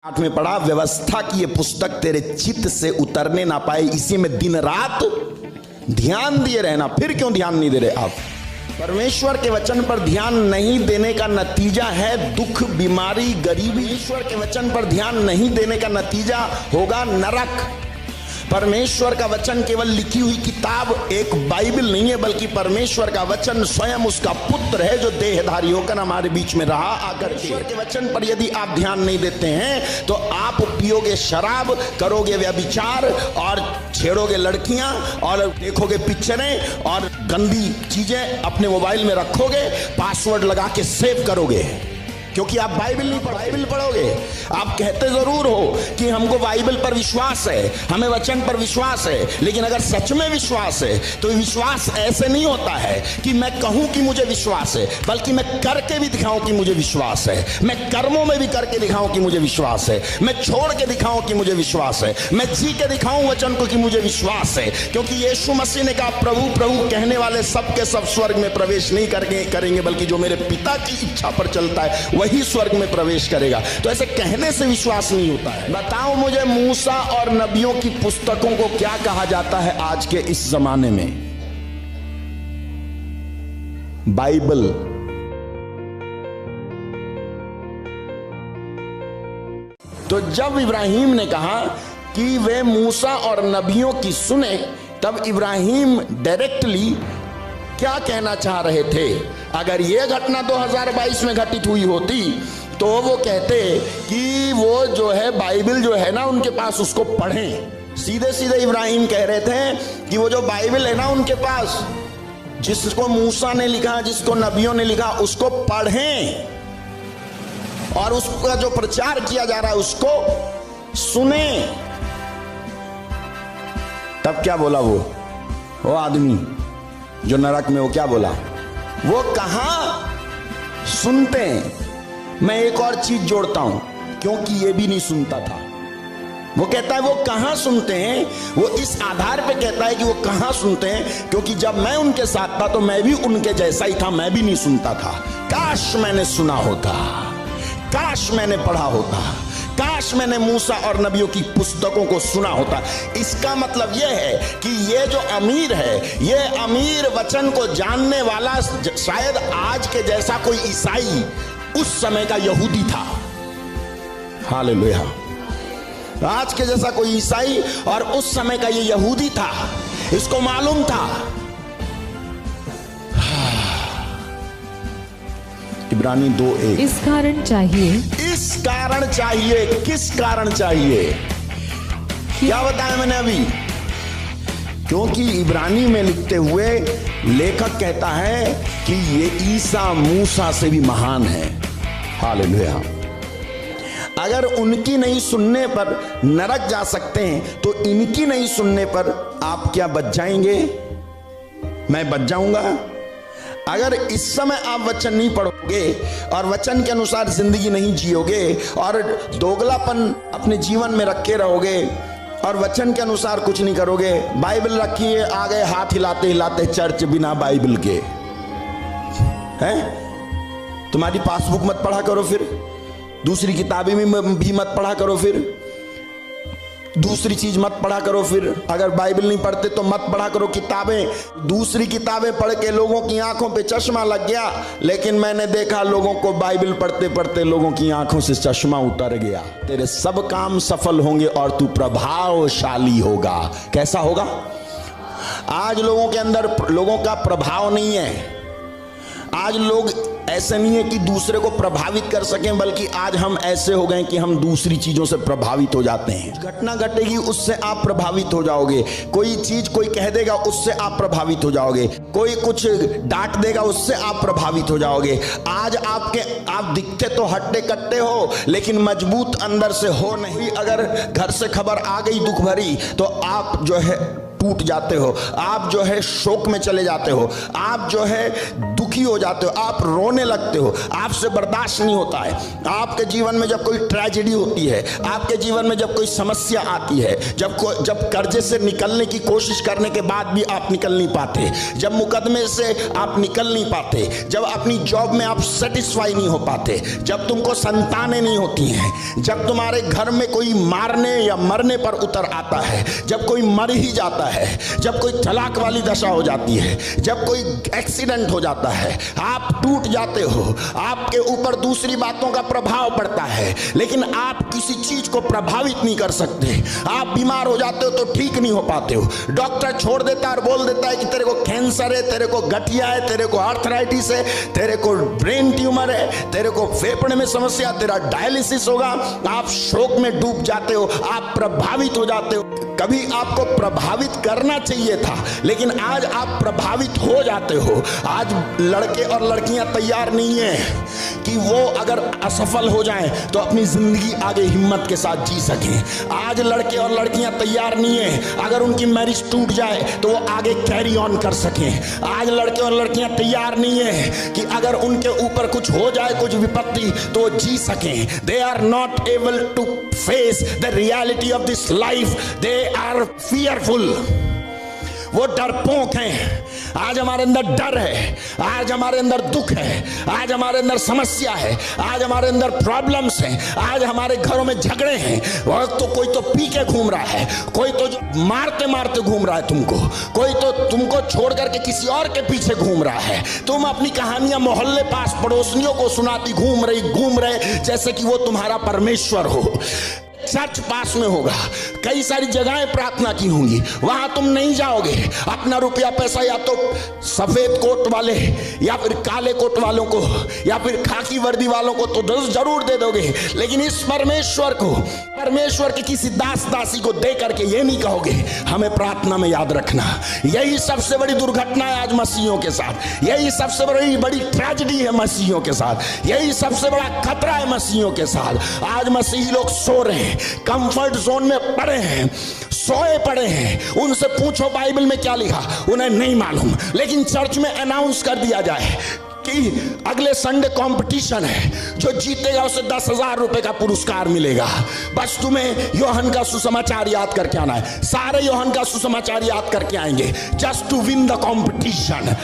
पाठ में पढ़ा, व्यवस्था की ये पुस्तक तेरे चित्त से उतरने ना पाए, इसी में दिन रात ध्यान दिए रहना। फिर क्यों ध्यान नहीं दे रहे आप? परमेश्वर के वचन पर ध्यान नहीं देने का नतीजा है दुख, बीमारी, गरीबी। ईश्वर के वचन पर ध्यान नहीं देने का नतीजा होगा नरक। परमेश्वर का वचन केवल लिखी हुई किताब एक बाइबल नहीं है, बल्कि परमेश्वर का वचन स्वयं उसका पुत्र है जो देहधारी होकर हमारे बीच में रहा आकर। ईश्वर के वचन पर यदि आप ध्यान नहीं देते हैं तो आप पियोगे शराब, करोगे व्यभिचार और छेड़ोगे लड़कियां और देखोगे पिक्चरें और गंदी चीजें अपने मोबाइल में रखोगे, पासवर्ड लगा के सेव करोगे, क्योंकि आप बाइबल नहीं बाइबल पढ़ोगे। आप कहते जरूर हो कि हमको बाइबल पर विश्वास है, हमें वचन पर विश्वास है, लेकिन अगर सच में विश्वास है तो विश्वास ऐसे नहीं होता है कि मैं कहूं कि मुझे विश्वास है, बल्कि मैं करके भी दिखाऊं कि मुझे विश्वास है, मैं कर्मों में भी करके दिखाऊं कि मुझे विश्वास है, मैं छोड़ के दिखाऊं कि मुझे विश्वास है, मैं जी के दिखाऊं वचन को कि मुझे विश्वास है। क्योंकि यीशु मसीह ने कहा, प्रभु प्रभु कहने वाले सब के सब स्वर्ग में प्रवेश नहीं करेंगे, बल्कि जो मेरे पिता की इच्छा पर चलता है वही स्वर्ग में प्रवेश करेगा। तो ऐसे कहने से विश्वास नहीं होता है। बताओ मुझे, मूसा और नबियों की पुस्तकों को क्या कहा जाता है आज के इस जमाने में? बाइबल। तो जब इब्राहिम ने कहा कि वे मूसा और नबियों की सुने, तब इब्राहिम डायरेक्टली क्या कहना चाह रहे थे? अगर यह घटना 2022 में घटित हुई होती तो वो कहते कि वो जो है बाइबल जो है ना उनके पास, उसको पढ़ें। सीधे सीधे इब्राहिम कह रहे थे कि वो जो बाइबल है ना उनके पास, जिसको मूसा ने लिखा, जिसको नबियों ने लिखा, उसको पढ़ें और उसका जो प्रचार किया जा रहा है उसको सुने। तब क्या बोला वो आदमी जो नरक में, वो क्या बोला? वो कहां सुनते हैं। मैं एक और चीज जोड़ता हूं, क्योंकि ये भी नहीं सुनता था। वो कहता है वो कहां सुनते हैं, वो इस आधार पे कहता है कि वो कहां सुनते हैं, क्योंकि जब मैं उनके साथ था तो मैं भी उनके जैसा ही था, मैं भी नहीं सुनता था। काश मैंने सुना होता, काश मैंने पढ़ा होता, काश मैंने मूसा और नबियों की पुस्तकों को सुना होता। इसका मतलब यह है कि ये जो अमीर है, ये अमीर वचन को जानने वाला शायद आज के जैसा कोई ईसाई उस समय का यहूदी था। हालेलुया। आज के जैसा कोई ईसाई और उस समय का ये यहूदी था, इसको मालूम था। इब्रानी 2:1। इस कारण चाहिए, इस कारण चाहिए, किस कारण चाहिए? क्या बताया मैंने अभी? क्योंकि इब्रानी में लिखते हुए लेखक कहता है कि ये ईसा मूसा से भी महान है। हालेलुया। अगर उनकी नहीं सुनने पर नरक जा सकते हैं तो इनकी नहीं सुनने पर आप क्या बच जाएंगे? मैं बच जाऊंगा। अगर इस समय आप वचन नहीं पढ़ोगे और वचन के अनुसार जिंदगी नहीं जियोगे और दोगलापन अपने जीवन में रखे रहोगे और वचन के अनुसार कुछ नहीं करोगे, बाइबल रखिए, आ गए हाथ हिलाते हिलाते चर्च बिना बाइबल के, हैं? तुम्हारी पासबुक मत पढ़ा करो, फिर दूसरी किताबें भी मत पढ़ा करो, फिर दूसरी चीज मत पढ़ा करो, फिर अगर बाइबल नहीं पढ़ते तो मत पढ़ा करो किताबें। दूसरी किताबें पढ़ के लोगों की आंखों पे चश्मा लग गया, लेकिन मैंने देखा लोगों को बाइबल पढ़ते पढ़ते लोगों की आंखों से चश्मा उतर गया। तेरे सब काम सफल होंगे और तू प्रभावशाली होगा। कैसा होगा? आज लोगों के अंदर लोगों का प्रभाव नहीं है। आज लोग ऐसे नहीं है कि दूसरे को प्रभावित कर सकें, बल्कि आज हम ऐसे हो गए कि हम दूसरी चीजों से प्रभावित हो जाते हैं। घटना घटेगी उससे आप प्रभावित हो जाओगे, कोई चीज कोई कह देगा उससे आप प्रभावित हो जाओगे, कोई कुछ डांट देगा उससे आप प्रभावित हो जाओगे। आज आप दिखते तो हट्टे कट्टे हो, लेकिन मजबूत अंदर से हो नहीं। अगर घर से खबर आ गई दुख भरी तो आप जो है टूट जाते हो, आप जो है शोक में चले जाते हो, आप जो है दुखी दुखी हो जाते हो, आप रोने लगते हो, आपसे बर्दाश्त नहीं होता है। आपके जीवन में जब कोई ट्रेजेडी होती है, आपके जीवन में जब कोई समस्या आती है, जब कर्जे से निकलने की कोशिश करने के बाद भी आप निकल नहीं पाते, जब मुकदमे से आप निकल नहीं पाते, जब अपनी जॉब में आप सेटिस्फाई नहीं हो पाते, जब तुमको संतानें नहीं होती हैं, जब तुम्हारे घर में कोई मारने या मरने पर उतर आता है, जब कोई मर ही जाता है, जब कोई तलाक वाली दशा हो जाती है, जब कोई एक्सीडेंट हो जाता है, आप टूट जाते हो, आपके ऊपर दूसरी बातों का प्रभाव पड़ता है, लेकिन आप किसी चीज को प्रभावित नहीं कर सकते। आप बीमार हो जाते हो तो ठीक नहीं हो पाते हो, डॉक्टर छोड़ देता है और बोल देता है कि तेरे को कैंसर है, तेरे को गठिया है, तेरे को आर्थराइटिस है, तेरे को ब्रेन ट्यूमर है, तेरे को फेफड़े में समस्या, तेरा डायलिसिस होगा। आप शोक में डूब जाते हो, आप प्रभावित हो जाते हो। कभी आपको प्रभावित करना चाहिए था, लेकिन आज आप प्रभावित हो जाते हो। आज लड़के और लड़कियां तैयार नहीं है कि वो अगर असफल हो जाएं तो अपनी जिंदगी आगे हिम्मत के साथ जी सकें। आज लड़के और लड़कियां तैयार नहीं है अगर उनकी मैरिज टूट जाए तो वो आगे कैरी ऑन कर सकें। आज लड़के और लड़कियां तैयार नहीं है कि अगर उनके ऊपर कुछ हो जाए, कुछ विपत्ति, तो वो जी सकें। They are not able to face the reality of this life, they are fearful. वो डरपोक हैं। आज हमारे अंदर डर है, आज हमारे अंदर दुख है, आज हमारे अंदर समस्या है, आज हमारे अंदर प्रॉब्लम्स हैं, आज हमारे घरों में झगड़े हैं। और तो कोई तो पी के घूम रहा है, कोई तो जो मारते मारते घूम रहा है तुमको, कोई तो तुमको छोड़ करके किसी और के पीछे घूम रहा है। तुम अपनी कहानियां मोहल्ले पास पड़ोसियों को सुनाती घूम रहे जैसे कि वो तुम्हारा परमेश्वर हो। चर्च पास में होगा, कई सारी जगहें प्रार्थना की होंगी, वहां तुम नहीं जाओगे। अपना रुपया पैसा या तो सफेद कोट वाले या फिर काले कोट वालों को या फिर खाकी वर्दी वालों को तो जरूर दे दोगे, लेकिन इस परमेश्वर को, परमेश्वर के किसी दास दासी को दे करके ये नहीं कहोगे हमें प्रार्थना में याद रखना। यही सबसे बड़ी दुर्घटना है आज मसीहियों के साथ, यही सबसे बड़ी ट्रेजेडी है मसीहियों के साथ, यही सबसे बड़ा खतरा है मसीहियों के साथ। आज मसीही लोग सो रहे हैं, कंफर्ट जोन में पड़े हैं, सोए पड़े हैं। उनसे पूछो बाइबल में क्या लिखा, उन्हें नहीं मालूम, लेकिन चर्च में अनाउंस कर दिया जाए कि अगले संडे कंपटीशन है, जो जीतेगा उसे 10,000 रुपए का पुरस्कार मिलेगा। बस तुम्हें यूहन्ना का सुसमाचार याद करके आना है। सारे यूहन्ना का सुसमाचार याद करके आएंगे, just to win the competition.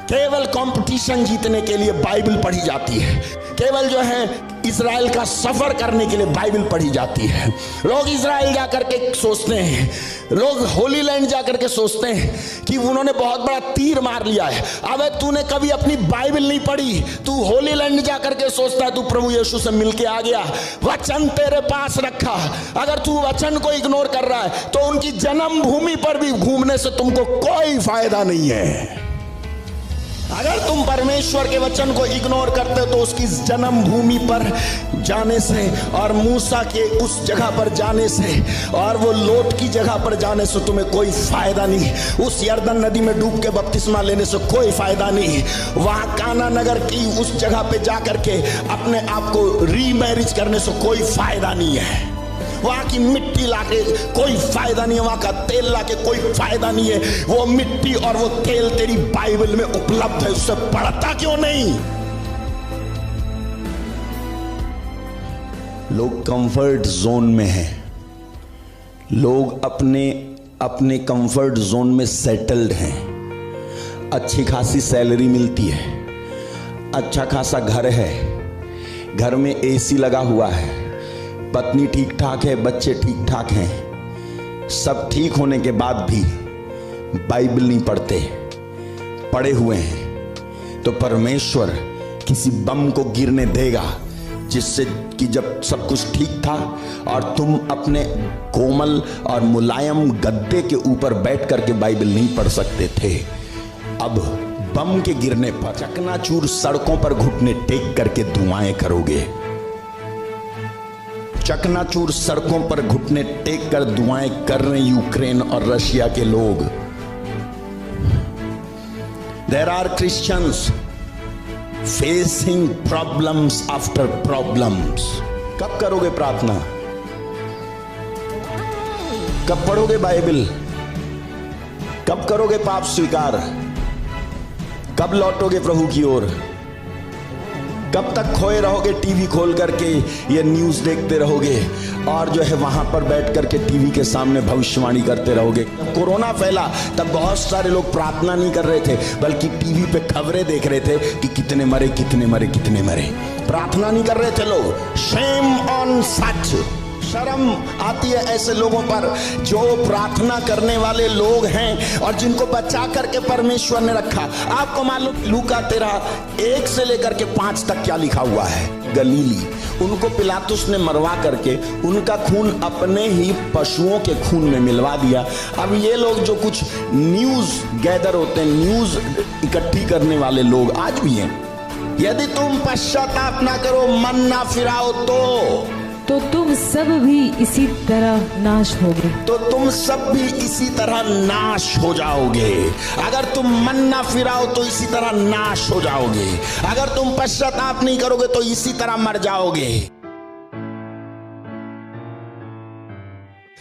केवल कंपटीशन जीतने के लिए बाइबल पढ़ी जाती है, केवल जो है इजराइल का सफर करने के लिए बाइबल पढ़ी जाती है। लोग इजराइल जाकर के सोचते हैं, लोग होली लैंड जाकर के सोचते हैं कि उन्होंने बहुत बड़ा तीर मार लिया है। अबे तूने कभी अपनी बाइबल नहीं पढ़ी, तू होली लैंड जाकर के सोचता है तू प्रभु यीशु से मिलके आ गया। वचन तेरे पास रखा, अगर तू वचन को इग्नोर कर रहा है तो उनकी जन्मभूमि पर भी घूमने से तुमको कोई फायदा नहीं है। अगर तुम परमेश्वर के वचन को इग्नोर करते हो तो उसकी जन्मभूमि पर जाने से और मूसा के उस जगह पर जाने से और वो लोट की जगह पर जाने से तुम्हें कोई फायदा नहीं। उस यरदन नदी में डूब के बपतिस्मा लेने से कोई फायदा नहीं। वहां काना नगर की उस जगह पे जाकर के अपने आप को रीमैरिज करने से कोई फायदा नहीं है। वहां की मिट्टी लाके कोई फायदा नहीं है, वहां का तेल लाके कोई फायदा नहीं है। वो मिट्टी और वो तेल तेरी बाइबल में उपलब्ध है, उससे पढ़ता क्यों नहीं? लोग कंफर्ट जोन में हैं, लोग अपने कंफर्ट जोन में सेटल्ड हैं। अच्छी खासी सैलरी मिलती है, अच्छा खासा घर है, घर में एसी लगा हुआ है, पत्नी ठीक ठाक है, बच्चे ठीक ठाक हैं। सब ठीक होने के बाद भी बाइबल नहीं पढ़ते, पढ़े हुए हैं तो परमेश्वर किसी बम को गिरने देगा जिससे कि जब सब कुछ ठीक था और तुम अपने कोमल और मुलायम गद्दे के ऊपर बैठ करके बाइबल नहीं पढ़ सकते थे, अब बम के गिरने पर चकनाचूर सड़कों पर घुटने टेक करके दुआएं करोगे। चकनाचूर सड़कों पर घुटने टेक कर दुआएं कर रहे यूक्रेन और रशिया के लोग। There are Christians facing problems after problems. कब करोगे प्रार्थना? कब पढ़ोगे बाइबल? कब करोगे पाप स्वीकार? कब लौटोगे प्रभु की ओर? कब तक खोए रहोगे टीवी खोल करके, ये न्यूज़ देखते रहोगे और जो है वहां पर बैठ करके टीवी के सामने भविष्यवाणी करते रहोगे? जब कोरोना फैला तब बहुत सारे लोग प्रार्थना नहीं कर रहे थे, बल्कि टीवी पे खबरें देख रहे थे कि कितने मरे कितने मरे कितने मरे। प्रार्थना नहीं कर रहे थे लोग। शेम ऑन सच, शर्म आती है ऐसे लोगों पर जो प्रार्थना करने वाले लोग हैं और जिनको बचा करके परमेश्वर ने रखा। आपको मालूम लूका 13:1 से लेकर के 5 तक क्या लिखा हुआ है? गलीली, उनको पिलातुस ने मरवा करके उनका खून अपने ही पशुओं के खून में मिलवा दिया। अब ये लोग जो कुछ न्यूज गैदर होते हैं, न्यूज इकट्ठी करने वाले लोग आज भी हैं, यदि तुम पश्चाताप ना करो, मन ना फिराओ तो तुम सब भी इसी तरह नाश होगे। तो तुम सब भी इसी तरह नाश हो जाओगे। अगर तुम मन ना फिराओ तो इसी तरह नाश हो जाओगे। अगर तुम पश्चाताप नहीं करोगे तो इसी तरह मर जाओगे।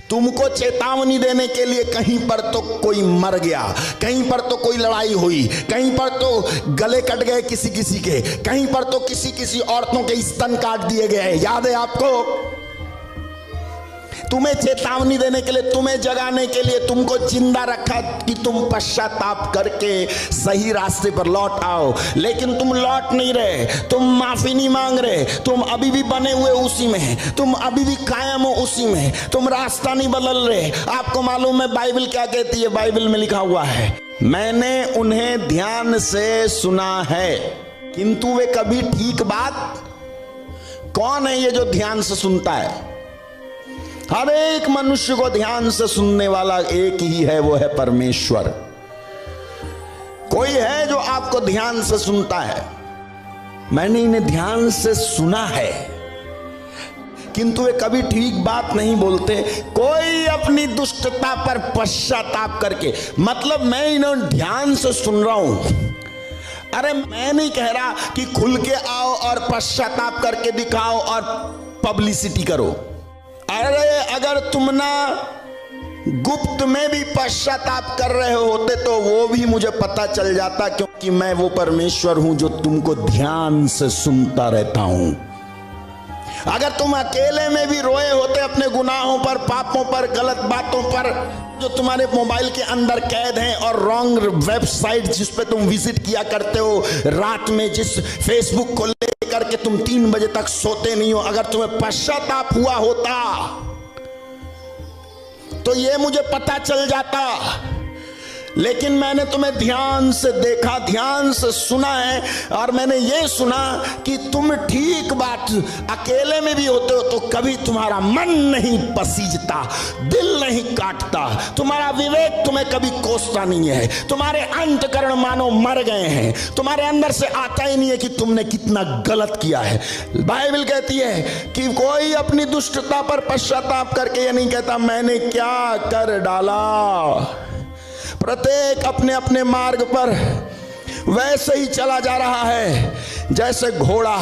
तुमको चेतावनी देने के लिए कहीं पर तो कोई मर गया, कहीं पर तो कोई लड़ाई हुई, कहीं पर तो गले कट गए किसी किसी के, कहीं पर तो किसी किसी औरतों के स्तन काट दिए गए। याद है आपको? तुम्हें चेतावनी देने के लिए, तुम्हें जगाने के लिए तुमको जिंदा रखा कि तुम पश्चाताप करके सही रास्ते पर लौट आओ। लेकिन तुम लौट नहीं रहे, तुम माफी नहीं मांग रहे, तुम अभी भी बने हुए उसी में, तुम अभी भी कायम हो उसी में, तुम रास्ता नहीं बदल रहे। आपको मालूम है बाइबल क्या कहती है? बाइबल में लिखा हुआ है, मैंने उन्हें ध्यान से सुना है किंतु वे कभी ठीक बात। कौन है ये जो ध्यान से सुनता है? हर एक मनुष्य को ध्यान से सुनने वाला एक ही है, वो है परमेश्वर। कोई है जो आपको ध्यान से सुनता है? मैंने इन्हें ध्यान से सुना है किंतु वे कभी ठीक बात नहीं बोलते, कोई अपनी दुष्टता पर पश्चाताप करके। मतलब मैं इन्हें ध्यान से सुन रहा हूं। अरे मैं नहीं कह रहा कि खुल के आओ और पश्चाताप करके दिखाओ और पब्लिसिटी करो। अरे अगर तुम ना गुप्त में भी पश्चाताप कर रहे होते तो वो भी मुझे पता चल जाता, क्योंकि मैं वो परमेश्वर हूं जो तुमको ध्यान से सुनता रहता हूं। अगर तुम अकेले में भी रोए होते अपने गुनाहों पर, पापों पर, गलत बातों पर जो तुम्हारे मोबाइल के अंदर कैद हैं, और रॉन्ग वेबसाइट जिस पे तुम विजिट किया करते हो, रात में जिस फेसबुक को लेकर के तुम 3 बजे तक सोते नहीं हो, अगर तुम्हें पश्चाताप हुआ होता तो ये मुझे पता चल जाता। लेकिन मैंने तुम्हें ध्यान से देखा, ध्यान से सुना है, और मैंने ये सुना कि तुम ठीक बात अकेले में भी होते हो तो कभी तुम्हारा मन नहीं पसीजता, दिल नहीं काटता, तुम्हारा विवेक तुम्हें कभी कोसता नहीं है, तुम्हारे अंतकरण मानो मर गए हैं, तुम्हारे अंदर से आता ही नहीं है कि तुमने कितना गलत किया है। बाइबल कहती है कि कोई अपनी दुष्टता पर पश्चाताप करके ये नहीं कहता मैंने क्या कर डाला। प्रत्येक अपने अपने मार्ग पर वैसे ही चला जा रहा है जैसे घोड़ा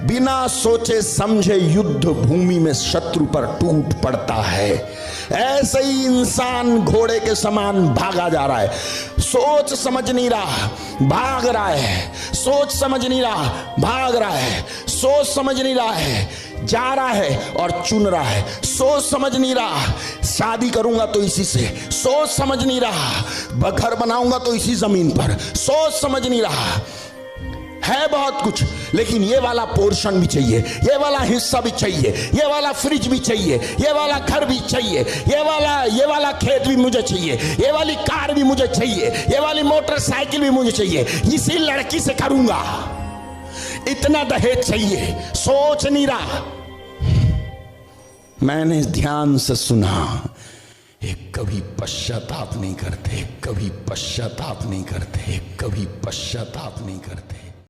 बिना सोचे समझे युद्ध भूमि में शत्रु पर टूट पड़ता है। ऐसे ही इंसान घोड़े के समान भागा जा रहा है, सोच समझ नहीं रहा, भाग रहा है, सोच समझ नहीं रहा, भाग रहा है, सोच समझ नहीं रहा है, जा रहा है और चुन रहा है, सोच समझ नहीं रहा शादी करूंगा तो इसी से, सोच समझ नहीं रहा घर बनाऊंगा तो इसी जमीन पर, सोच समझ नहीं रहा है बहुत कुछ, लेकिन ये वाला पोर्शन भी चाहिए, ये वाला हिस्सा भी चाहिए, ये वाला फ्रिज भी चाहिए, ये वाला घर भी चाहिए, ये वाला खेत भी मुझे चाहिए, ये वाली कार भी मुझे चाहिए, ये वाली मोटरसाइकिल भी मुझे चाहिए, इसी लड़की से करूंगा, इतना दहेज चाहिए, सोच नहीं रहा। मैंने ध्यान से सुना, एक कभी पश्चाताप नहीं करते, कभी पश्चाताप नहीं करते, कभी पश्चाताप नहीं करते।